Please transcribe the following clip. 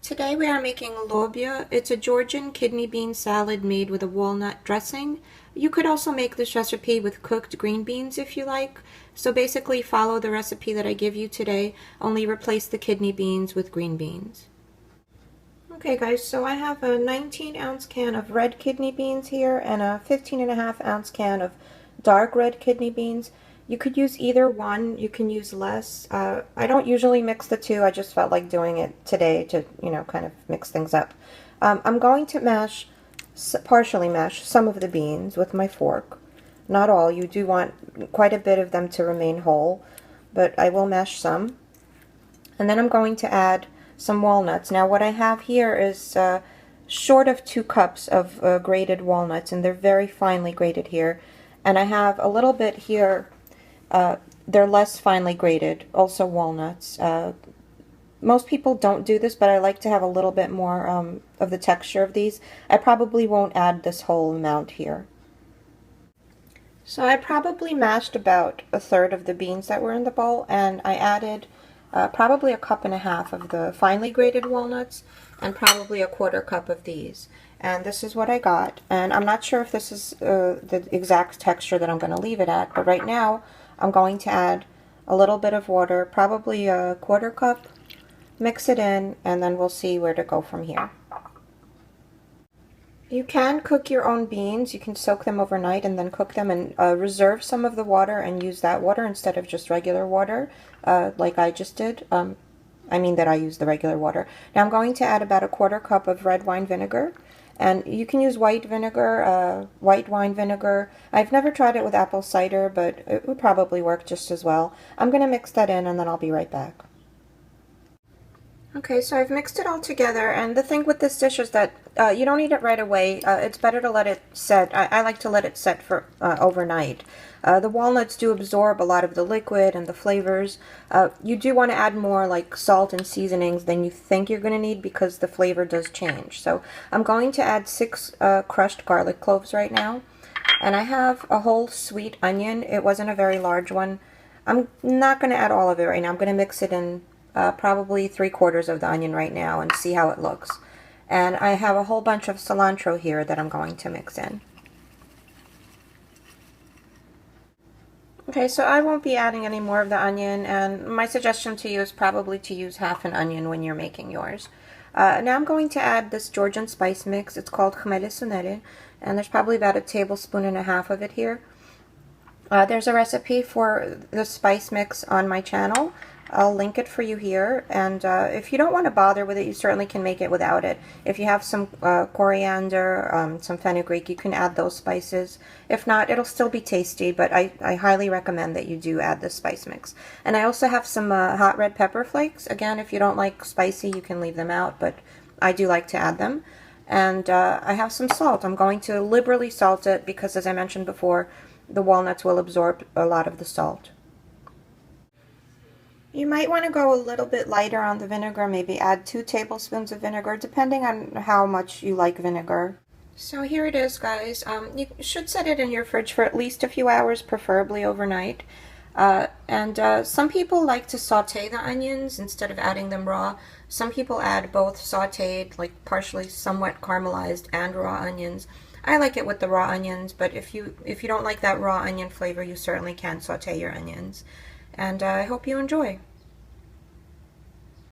Today we are making Lobio. It's a Georgian kidney bean salad made with a walnut dressing. You could also make this recipe with cooked green beans if you like. So basically follow the recipe that I give you today, only replace the kidney beans with green beans. Okay guys, so I have a 19-ounce can of red kidney beans here and a 15.5-ounce can of dark red kidney beans. You could use either one, you can use less. I don't usually mix the two, I just felt like doing it today to, kind of mix things up. I'm going to partially mash some of the beans with my fork. Not all, you do want quite a bit of them to remain whole, but I will mash some. And then I'm going to add some walnuts. Now what I have here is short of 2 cups of grated walnuts, and they're very finely grated here. And I have a little bit here. They're less finely grated, also walnuts. Most people don't do this, but I like to have a little bit more of the texture of these. I probably won't add this whole amount here. So I probably mashed about 1/3 of the beans that were in the bowl, and I added probably 1.5 cups of the finely grated walnuts and probably 1/4 cup of these. And this is what I got. And I'm not sure if this is the exact texture that I'm going to leave it at, but right now I'm going to add a little bit of water, probably 1/4 cup, mix it in, and then we'll see where to go from here. You can cook your own beans. You can soak them overnight and then cook them and reserve some of the water and use that water instead of just regular water, like I just did. I mean that I use the regular water. Now I'm going to add about 1/4 cup of red wine vinegar. And you can use white vinegar, white wine vinegar. I've never tried it with apple cider, but it would probably work just as well. I'm going to mix that in and then I'll be right back. Okay, so I've mixed it all together, and the thing with this dish is that you don't eat it right away. It's better to let it set. I like to let it set for overnight. The walnuts do absorb a lot of the liquid and the flavors. You do want to add more like salt and seasonings than you think you're going to need because the flavor does change. So I'm going to add 6 crushed garlic cloves right now. And I have a whole sweet onion. It wasn't a very large one. I'm not going to add all of it right now. I'm going to mix it in probably 3/4 of the onion right now and see how it looks. And I have a whole bunch of cilantro here that I'm going to mix in. Okay, so I won't be adding any more of the onion, and my suggestion to you is probably to use half an onion when you're making yours. Now I'm going to add this Georgian spice mix. It's called Khmeli Suneli, and there's probably about 1.5 tablespoons of it here. There's a recipe for the spice mix on my channel. I'll link it for you here, and if you don't want to bother with it, you certainly can make it without it. If you have some coriander, some fenugreek, you can add those spices. If not, it'll still be tasty, but I highly recommend that you do add the spice mix. And I also have some hot red pepper flakes. Again, if you don't like spicy, you can leave them out, but I do like to add them. And I have some salt. I'm going to liberally salt it because, as I mentioned before, the walnuts will absorb a lot of the salt. You might want to go a little bit lighter on the vinegar, maybe add 2 tablespoons of vinegar, depending on how much you like vinegar. So here it is, guys. You should set it in your fridge for at least a few hours, preferably overnight. Some people like to saute the onions instead of adding them raw. Some people add both sauteed, like partially somewhat caramelized, and raw onions. I like it with the raw onions, but if you don't like that raw onion flavor, you certainly can saute your onions. And I hope you enjoy.